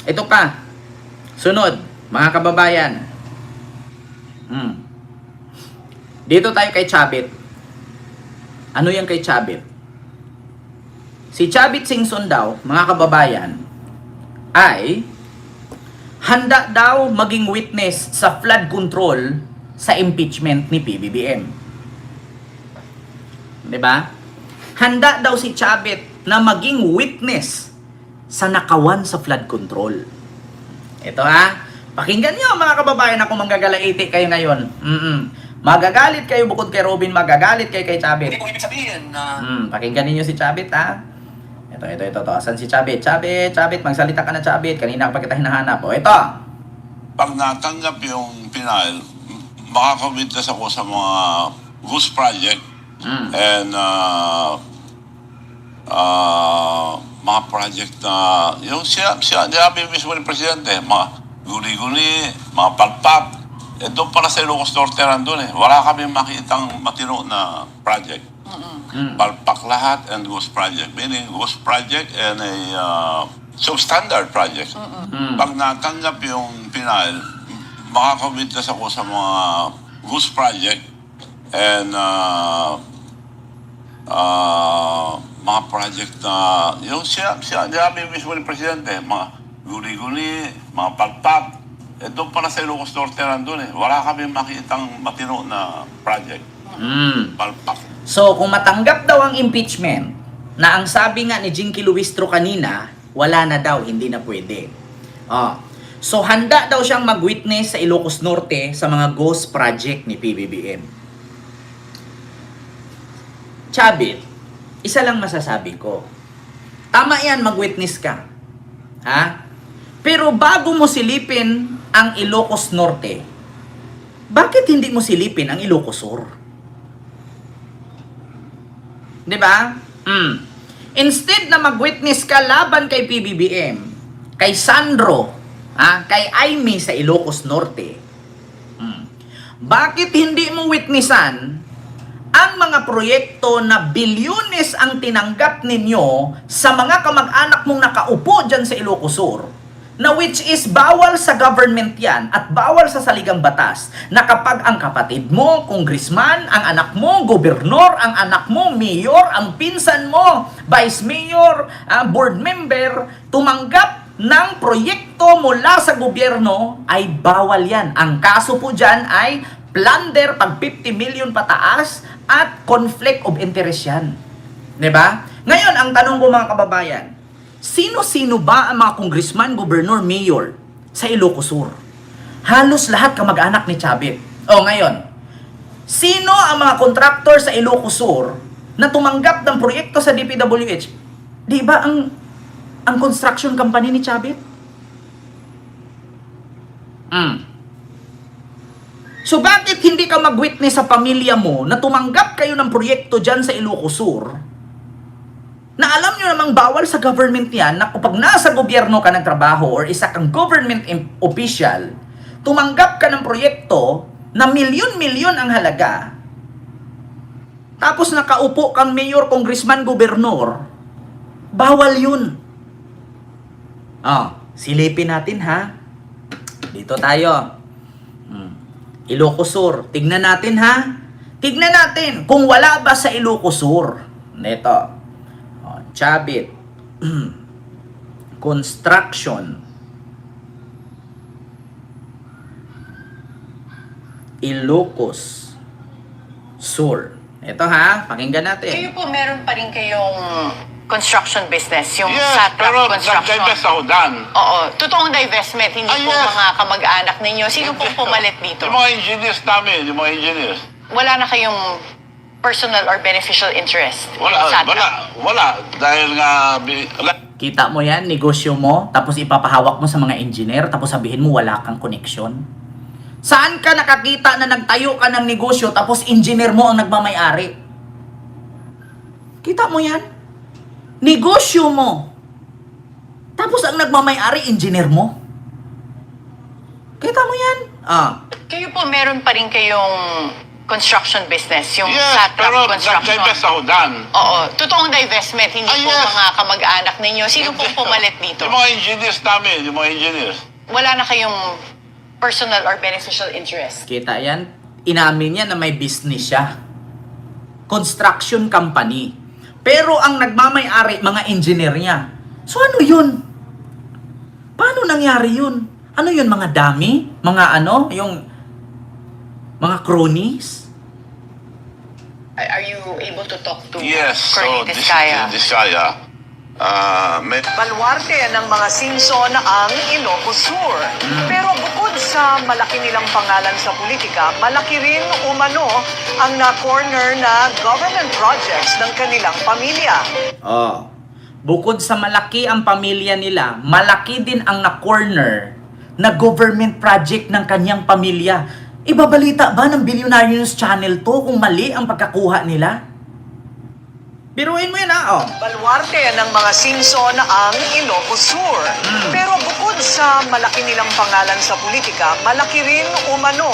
Ito pa. Sunod, mga kababayan. Dito tayo kay Chavit. Ano yan kay Chavit? Si Chavit Singson daw, mga kababayan, ay handa daw maging witness sa flood control sa impeachment ni PBBM. 'Di ba? Handa daw si Chavit na maging witness sa nakawan sa flood control. Ito pakinggan nyo mga kababayan, ako manggagalaiti kayo ngayon. Magagalit kayo bukod kay Robin, magagalit kayo kay Chavit. Hindi ko ibig sabihin na... Pakinggan ninyo si Chavit Ito. Asan si Chavit? Chavit, magsalita ka na Chavit. Kanina pa kita hinahanap. Ito. Pag natanggap yung final, makaka-witness ako sa mga Goose Project and mga project na yung siya mismo ni Presidente, mga guli-guli, mga palpak. Doon para sa Ilocos Norte nandun Wala kami makitang matino na project. Palpak lahat and Ghost Project. Meaning Ghost Project and a substandard project. Pag natanggap yung final, makaka-witness ako sa mga Ghost Project and mga project na yung siya mismo ni Presidente, mga guli-guli, mga palpak. Doon para sa Ilocos Norte nandun Wala kami makitang matino na project. Palpak. So, kung matanggap daw ang impeachment, na ang sabi nga ni Jinky Luistro kanina, wala na daw, hindi na pwede. So, handa daw siyang mag-witness sa Ilocos Norte sa mga ghost project ni PBBM. Chavit, isa lang masasabi ko. Tama yan, mag-witness ka. Pero bago mo silipin ang Ilocos Norte, bakit hindi mo silipin ang Ilocos Sur? 'Di ba? Instead na mag-witness ka laban kay PBBM, kay Sandro, kay Aimee sa Ilocos Norte, bakit hindi mo witnessan ang mga proyekto na bilyones ang tinanggap ninyo sa mga kamag-anak mong nakaupo dyan sa Ilocos Sur, na which is bawal sa government yan at bawal sa saligang batas, na kapag ang kapatid mo, congressman, ang anak mo, gobernur, ang anak mo, mayor, ang pinsan mo, vice mayor, board member, tumanggap ng proyekto mula sa gobyerno, ay bawal yan. Ang kaso po dyan ay plunder pag 50 million pataas at conflict of interest yan. 'Di ba? Ngayon, ang tanong ko mga kababayan, sino-sino ba ang mga congressman, gobernur, mayor sa Ilocos Sur? Halos lahat kamag-anak ni Chavit. Ngayon, sino ang mga contractor sa Ilocos Sur na tumanggap ng proyekto sa DPWH? Di ba ang construction company ni Chavit? So bakit hindi ka mag-witness sa pamilya mo na tumanggap kayo ng proyekto dyan sa Ilocos Sur, na alam nyo namang bawal sa government yan, na kapag nasa gobyerno ka nagtrabaho or isa kang government official, tumanggap ka ng proyekto na milyon-milyon ang halaga, tapos nakaupo kang mayor, congressman, gobernur, bawal yun. Silipin natin dito tayo. Ilocos Sur, tignan natin tignan natin kung wala ba sa Ilocos Sur. Ito, Chavit, construction, Ilocos Sur. Ito pakinggan natin. Kayo po meron pa rin kayong construction business, yung Yes, sa pero truck construction. nag-divest ako dyan. Oo, totoong divestment, hindi po yes. mga kamag-anak ninyo. Sino po pumalit dito? Yung mga engineers namin, yung mga engineers. Wala na kayong personal or beneficial interest Wala, sa truck? wala. Dahil nga, Kita mo yan, negosyo mo, tapos ipapahawak mo sa mga engineer, tapos sabihin mo wala kang connection. Saan ka nakakita na nagtayo ka ng negosyo, tapos engineer mo ang nagmamay-ari? Kita mo yan? Negosyo mo. Tapos ang nagmamay-ari, engineer mo. Kita mo yan? Kayo po meron pa rin kayong construction business, yung Yes, Satrap pero Construction. nag-divest ako dyan. Oo, totoong divestment, hindi po Yes. mga kamag-anak ninyo. Sino pong pumalit dito? Yung mga engineers namin, yung mga engineers. Wala na kayong personal or beneficial interest. Kita yan? Inamin niya na may business siya. Construction company. Pero ang nagmamay-ari, mga engineer niya. So ano yun? Paano nangyari yun? Ano yun, mga dummy? Mga ano? Yung mga cronies? Are you able to talk to Yes, so Colonel this Diskaya? Diskaya, may Baluarte ng mga Simpson ang Ilocos Sur. Pero bukod sa malaki nilang pangalan sa politika, malaki rin umano ang na-corner na government projects ng kanilang pamilya. Oh. Bukod sa malaki ang pamilya nila, malaki din ang na-corner na government project ng kanyang pamilya. Ibabalita ba ng Billionaire News Channel to kung mali ang pagkakuha nila? Biruin mo yun oh. Baluarte ng mga Simpson ang Ilocos Sur. Pero bukod sa malaki nilang pangalan sa politika, malaki rin umano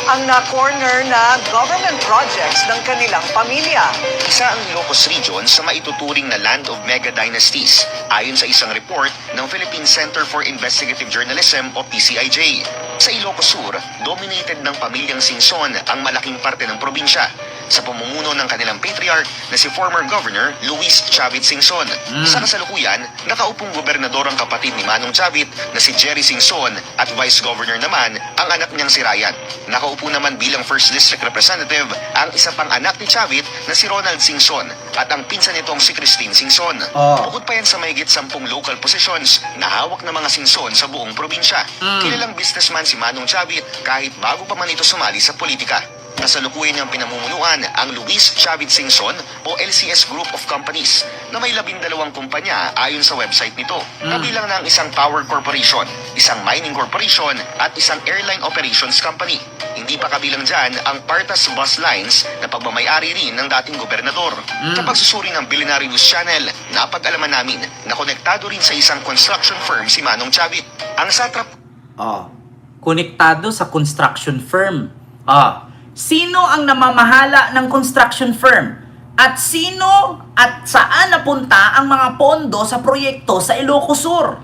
ang na-corner na government projects ng kanilang pamilya. Isa ang Ilocos Region sa maituturing na land of mega dynasties, ayon sa isang report ng Philippine Center for Investigative Journalism o PCIJ. Sa Ilocos Sur, dominated ng pamilyang Singson ang malaking parte ng probinsya sa pamumuno ng kanilang patriarch na si former Governor Luis Chavit Singson. Sa kasalukuyan, nakaupong gobernador ang kapatid ni Manong Chavit na si Jerry Singson at Vice Governor naman ang anak niyang si Ryan. Nakaupo naman bilang First District Representative ang isa pang anak ni Chavit na si Ronald Singson at ang pinsan nitong si Christine Singson. Oh. Bukod pa yan sa mahigit 10 local positions na hawak ng mga Singson sa buong probinsya. Kilalang businessman si Manong Chavit kahit bago pa man ito sumali sa politika. Kasalukuyan niyang pinamumunuan ang Luis Chavit Singson o LCS Group of Companies na may 12 kumpanya ayon sa website nito. Kabilang ng isang power corporation, isang mining corporation at isang airline operations company. Hindi pa kabilang dyan ang Partas Bus Lines na pagmamayari rin ng dating gobernador. Sa pagsusuri ng Billionaire News Channel, napag-alaman namin na konektado rin sa isang construction firm si Manong Chavit. Ang satrap Oh. Konektado sa construction firm. Ah. Sino ang namamahala ng construction firm? At sino at saan napunta ang mga pondo sa proyekto sa Ilocos Sur?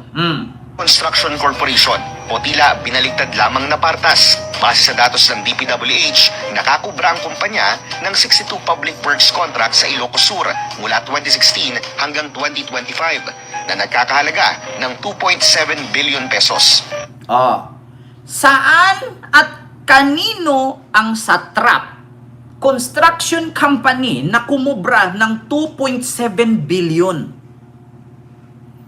Construction Corporation o tila binaligtad lamang na partas. Base sa datos ng DPWH, nakakubra ang kumpanya ng 62 public works contracts sa Ilocos Sur mula 2016 hanggang 2025 na nagkakahalaga ng 2.7 billion pesos. Oh. Saan at kanino ang Satrap Construction Company na kumubra ng 2.7 billion?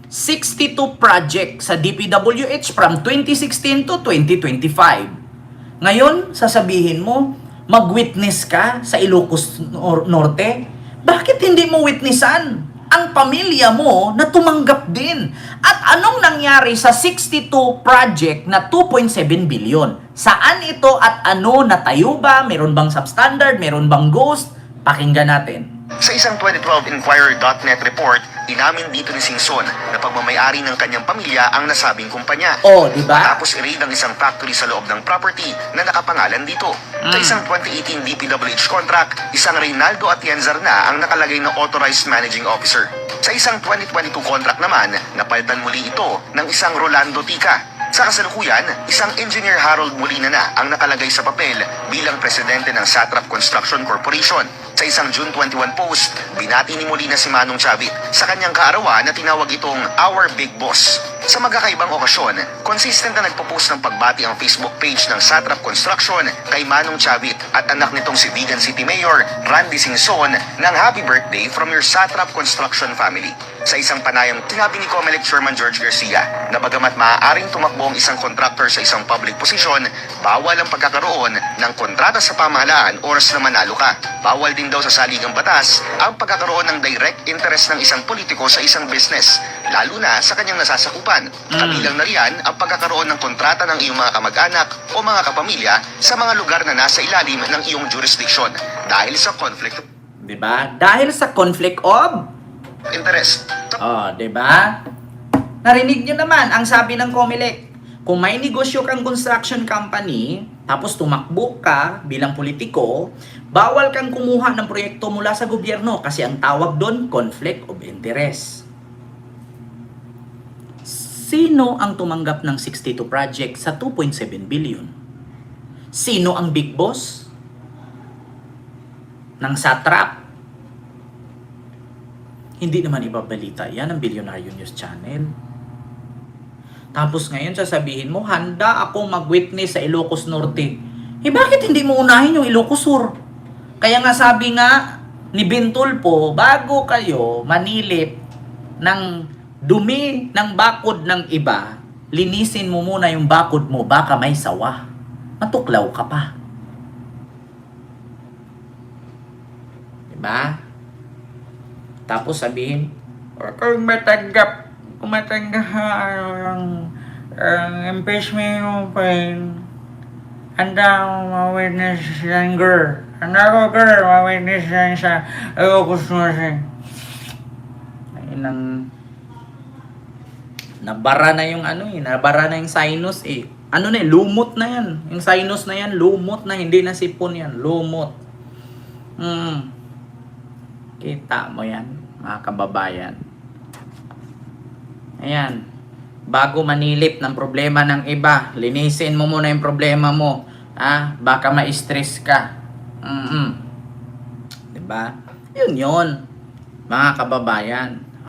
62 projects sa DPWH from 2016 to 2025. Ngayon, sasabihin mo, mag-witness ka sa Ilocos Norte? Bakit hindi mo witnessan ang pamilya mo na tumanggap din? At anong nangyari sa 62 project na 2.7 billion? Saan ito at ano, natayo ba? Meron bang substandard? Meron bang ghost? Pakinggan natin. Sa isang 2012 Inquirer.net report, inamin dito ni Singson na pagmamayari ng kanyang pamilya ang nasabing kumpanya. Oh, di ba? Tapos i-raid ang isang factory sa loob ng property na nakapangalan dito. Sa isang 2018 DPWH contract, isang Reynaldo Atienzar na ang nakalagay na Authorized Managing Officer. Sa isang 2022 contract naman, napalitan muli ito ng isang Rolando Tica. Sa kasalukuyan, isang Engineer Harold Molina na ang nakalagay sa papel bilang presidente ng Satrap Construction Corporation. Sa isang June 21 post, binati ni Molina si Manong Chavit sa kanyang kaarawan na tinawag itong Our Big Boss. Sa magkakaibang okasyon, consistent na nagpo-post ng pagbati ang Facebook page ng Satrap Construction kay Manong Chavit at anak nitong si Vigan City Mayor Randy Singson ng Happy Birthday from your Satrap Construction family. Sa isang panayam, sinabi ni COMELEC Chairman George Garcia na bagamat maaaring tumakbo ang isang contractor sa isang public position, bawal ang pagkakaroon ng kontrata sa pamahalaan oras na manalo ka. Bawal din daw sa saligang batas ang pagkakaroon ng direct interest ng isang politiko sa isang business, lalo na sa kanyang nasasakupan. Kabilang na riyan ang pagkakaroon ng kontrata ng iyong mga kamag-anak o mga kapamilya sa mga lugar na nasa ilalim ng iyong jurisdiction dahil sa conflict of Diba? Dahil sa conflict of interest. Oh, 'di ba? Narinig niyo naman ang sabi ng COMELEC. Kung may negosyo kang construction company, tapos tumakbo ka bilang politiko, bawal kang kumuha ng proyekto mula sa gobyerno kasi ang tawag doon, conflict of interest. Sino ang tumanggap ng 62 project sa 2.7 billion? Sino ang big boss ng satrap? Hindi naman ibabalita yan ng Bilyonaryo News Channel. Tapos ngayon sasabihin mo, handa akong mag-witness sa Ilocos Norte. Bakit hindi mo unahin yung Ilocos Sur? Kaya nga sabi nga ni Bintulpo, bago kayo manilip ng dumi ng bakod ng iba, linisin mo muna yung bakod mo, baka may sawa. Matuklaw ka pa. Diba? Tapos sabihin, kung matanggap ang impeachment mo pa rin, handa akong ma-witness yan, girl. Handa ko, girl, ma-witness yan sa Ilocos Norte. Ayun ang nabara na yung nabara na yung sinus lumot na yan. Yung sinus na yan, lumot na, hindi na sipon yan, lumot. Kita mo yan, mga kababayan. Ayan, bago manilip ng problema ng iba, linisin mo muna yung problema mo. Baka ma-stress ka. Diba? Yun, mga kababayan.